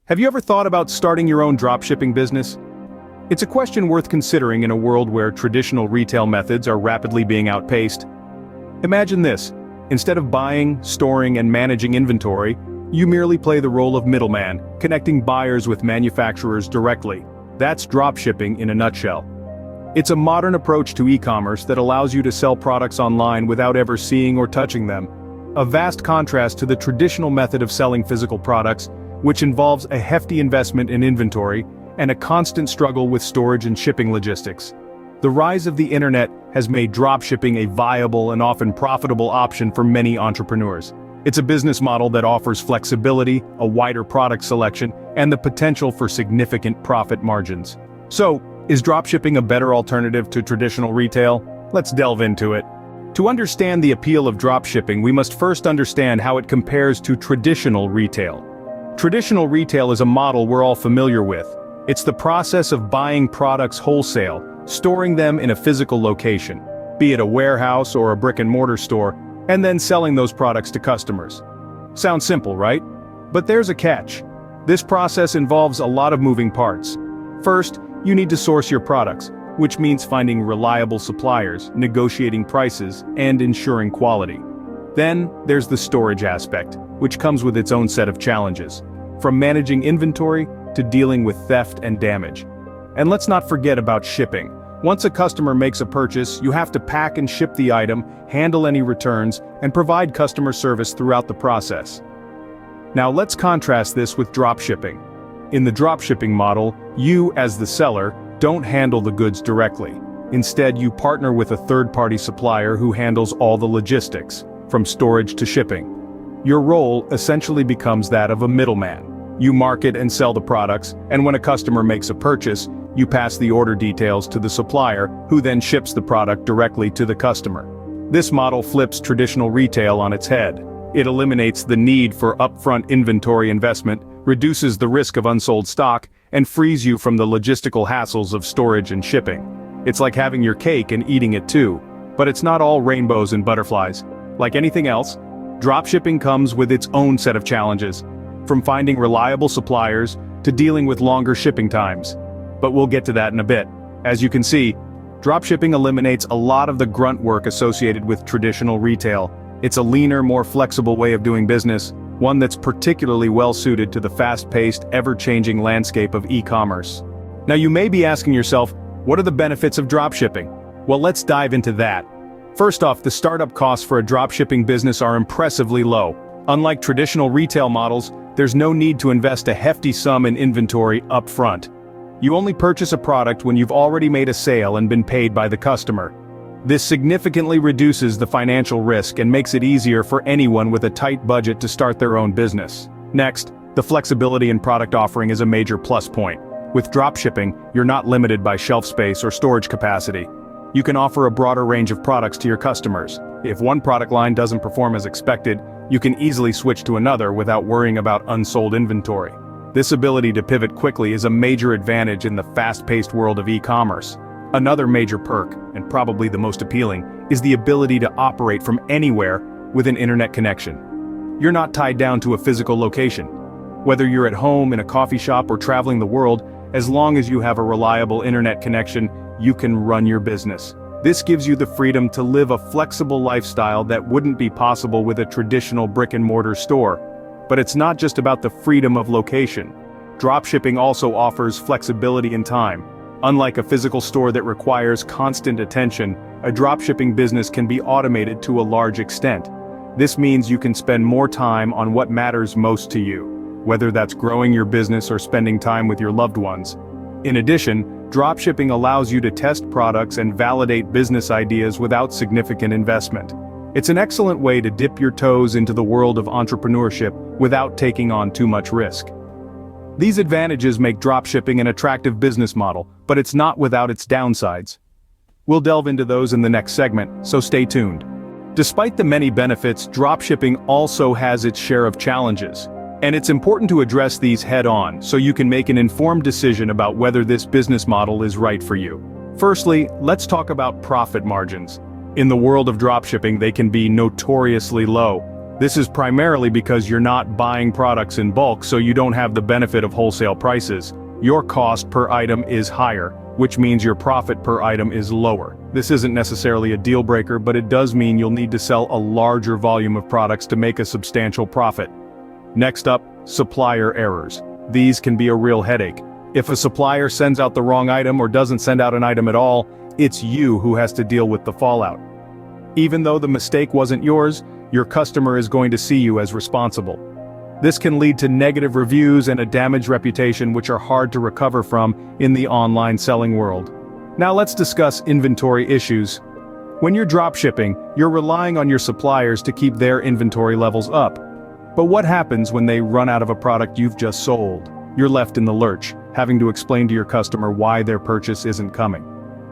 Have you ever thought about starting your own dropshipping business? It's a question worth considering in a world where traditional retail methods are rapidly being outpaced. Imagine this: instead of buying, storing, and managing inventory, you merely play the role of middleman, connecting buyers with manufacturers directly. That's dropshipping in a nutshell. It's a modern approach to e-commerce that allows you to sell products online without ever seeing or touching them. A vast contrast to the traditional method of selling physical products, which involves a hefty investment in inventory and a constant struggle with storage and shipping logistics. The rise of the internet has made dropshipping a viable and often profitable option for many entrepreneurs. It's a business model that offers flexibility, a wider product selection, and the potential for significant profit margins. So, is dropshipping a better alternative to traditional retail? Let's delve into it. To understand the appeal of dropshipping, we must first understand how it compares to traditional retail. Traditional retail is a model we're all familiar with. It's the process of buying products wholesale, storing them in a physical location, be it a warehouse or a brick-and-mortar store, and then selling those products to customers. Sounds simple, right? But there's a catch. This process involves a lot of moving parts. First, you need to source your products, which means finding reliable suppliers, negotiating prices, and ensuring quality. Then, there's the storage aspect, which comes with its own set of challenges, from managing inventory to dealing with theft and damage. And let's not forget about shipping. Once a customer makes a purchase, you have to pack and ship the item, handle any returns, and provide customer service throughout the process. Now let's contrast this with dropshipping. In the dropshipping model, you, as the seller, don't handle the goods directly. Instead, you partner with a third-party supplier who handles all the logistics, from storage to shipping. Your role essentially becomes that of a middleman. You market and sell the products, and when a customer makes a purchase, you pass the order details to the supplier, who then ships the product directly to the customer. This model flips traditional retail on its head. It eliminates the need for upfront inventory investment, reduces the risk of unsold stock, and frees you from the logistical hassles of storage and shipping. It's like having your cake and eating it too. But it's not all rainbows and butterflies. Like anything else, dropshipping comes with its own set of challenges, from finding reliable suppliers to dealing with longer shipping times. But we'll get to that in a bit. As you can see, dropshipping eliminates a lot of the grunt work associated with traditional retail. It's a leaner, more flexible way of doing business, one that's particularly well-suited to the fast-paced, ever-changing landscape of e-commerce. Now you may be asking yourself, what are the benefits of dropshipping? Well, let's dive into that. First off, the startup costs for a dropshipping business are impressively low. Unlike traditional retail models, there's no need to invest a hefty sum in inventory up front. You only purchase a product when you've already made a sale and been paid by the customer. This significantly reduces the financial risk and makes it easier for anyone with a tight budget to start their own business. Next, the flexibility in product offering is a major plus point. With dropshipping, you're not limited by shelf space or storage capacity. You can offer a broader range of products to your customers. If one product line doesn't perform as expected, you can easily switch to another without worrying about unsold inventory. This ability to pivot quickly is a major advantage in the fast-paced world of e-commerce. Another major perk, and probably the most appealing, is the ability to operate from anywhere with an internet connection. You're not tied down to a physical location. Whether you're at home, in a coffee shop, or traveling the world, as long as you have a reliable internet connection, you can run your business. This gives you the freedom to live a flexible lifestyle that wouldn't be possible with a traditional brick-and-mortar store. But it's not just about the freedom of location. Dropshipping also offers flexibility in time. Unlike a physical store that requires constant attention, a dropshipping business can be automated to a large extent. This means you can spend more time on what matters most to you, whether that's growing your business or spending time with your loved ones. In addition, dropshipping allows you to test products and validate business ideas without significant investment. It's an excellent way to dip your toes into the world of entrepreneurship without taking on too much risk. These advantages make dropshipping an attractive business model, but it's not without its downsides. We'll delve into those in the next segment, so stay tuned. Despite the many benefits, dropshipping also has its share of challenges. And it's important to address these head-on so you can make an informed decision about whether this business model is right for you. Firstly, let's talk about profit margins. In the world of dropshipping, they can be notoriously low. This is primarily because you're not buying products in bulk, so you don't have the benefit of wholesale prices. Your cost per item is higher, which means your profit per item is lower. This isn't necessarily a deal breaker, but it does mean you'll need to sell a larger volume of products to make a substantial profit. Next up, supplier errors. These can be a real headache. If a supplier sends out the wrong item or doesn't send out an item at all, it's you who has to deal with the fallout. Even though the mistake wasn't yours, your customer is going to see you as responsible. This can lead to negative reviews and a damaged reputation, which are hard to recover from in the online selling world. Now let's discuss inventory issues. When you're dropshipping, you're relying on your suppliers to keep their inventory levels up. But what happens when they run out of a product you've just sold? You're left in the lurch, having to explain to your customer why their purchase isn't coming.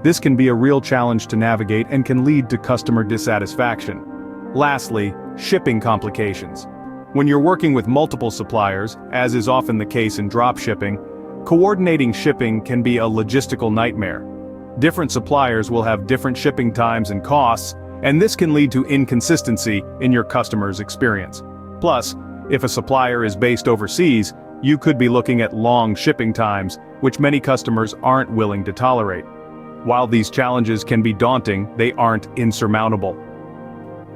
This can be a real challenge to navigate and can lead to customer dissatisfaction. Lastly, shipping complications. When you're working with multiple suppliers, as is often the case in dropshipping, coordinating shipping can be a logistical nightmare. Different suppliers will have different shipping times and costs, and this can lead to inconsistency in your customer's experience. Plus, if a supplier is based overseas, you could be looking at long shipping times, which many customers aren't willing to tolerate. While these challenges can be daunting, they aren't insurmountable.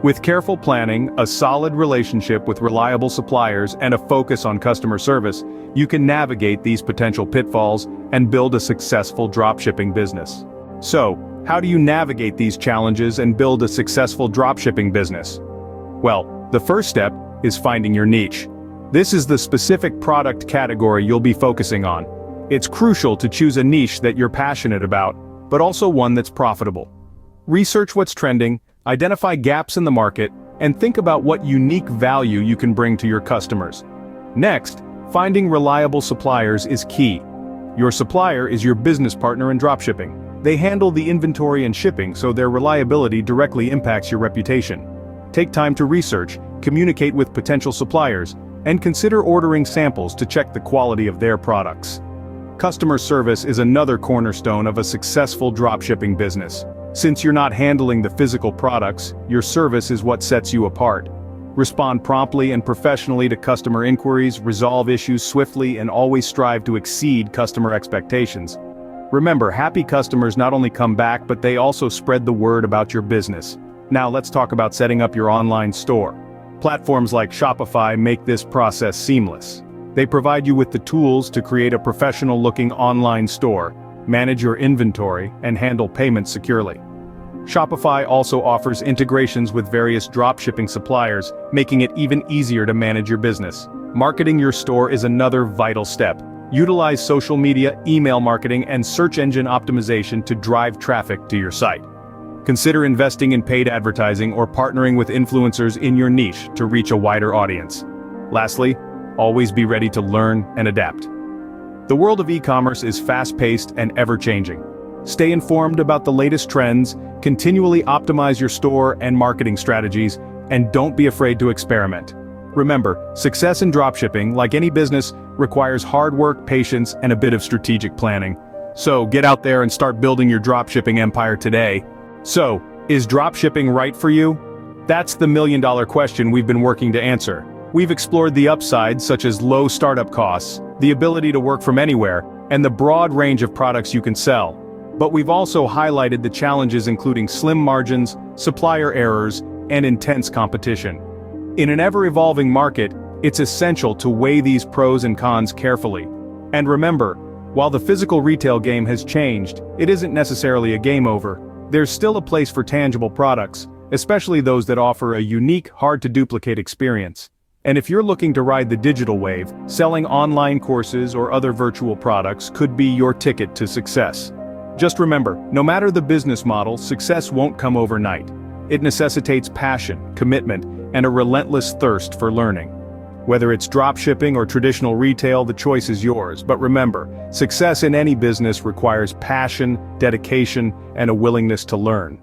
With careful planning, a solid relationship with reliable suppliers, and a focus on customer service, you can navigate these potential pitfalls and build a successful dropshipping business. So, how do you navigate these challenges and build a successful dropshipping business? Well, the first step is finding your niche. This is the specific product category you'll be focusing on. It's crucial to choose a niche that you're passionate about, but also one that's profitable. Research what's trending, identify gaps in the market, and think about what unique value you can bring to your customers. Next, finding reliable suppliers is key. Your supplier is your business partner in dropshipping. They handle the inventory and shipping, so their reliability directly impacts your reputation. Take time to research, communicate with potential suppliers, and consider ordering samples to check the quality of their products. Customer service is another cornerstone of a successful dropshipping business. Since you're not handling the physical products, your service is what sets you apart. Respond promptly and professionally to customer inquiries, resolve issues swiftly, and always strive to exceed customer expectations. Remember, happy customers not only come back, but they also spread the word about your business. Now let's talk about setting up your online store. Platforms like Shopify make this process seamless. They provide you with the tools to create a professional-looking online store, manage your inventory, and handle payments securely. Shopify also offers integrations with various dropshipping suppliers, making it even easier to manage your business. Marketing your store is another vital step. Utilize social media, email marketing, and search engine optimization to drive traffic to your site. Consider investing in paid advertising or partnering with influencers in your niche to reach a wider audience. Lastly, always be ready to learn and adapt. The world of e-commerce is fast-paced and ever-changing. Stay informed about the latest trends, continually optimize your store and marketing strategies, and don't be afraid to experiment. Remember, success in dropshipping, like any business, requires hard work, patience, and a bit of strategic planning. So get out there and start building your dropshipping empire today. So, is dropshipping right for you? That's the million-dollar question we've been working to answer. We've explored the upsides, such as low startup costs, the ability to work from anywhere, and the broad range of products you can sell. But we've also highlighted the challenges, including slim margins, supplier errors, and intense competition. In an ever-evolving market, it's essential to weigh these pros and cons carefully. And remember, while the physical retail game has changed, it isn't necessarily a game over. There's still a place for tangible products, especially those that offer a unique, hard-to-duplicate experience. And if you're looking to ride the digital wave, selling online courses or other virtual products could be your ticket to success. Just remember, no matter the business model, success won't come overnight. It necessitates passion, commitment, and a relentless thirst for learning. Whether it's dropshipping or traditional retail, the choice is yours. But remember, success in any business requires passion, dedication, and a willingness to learn.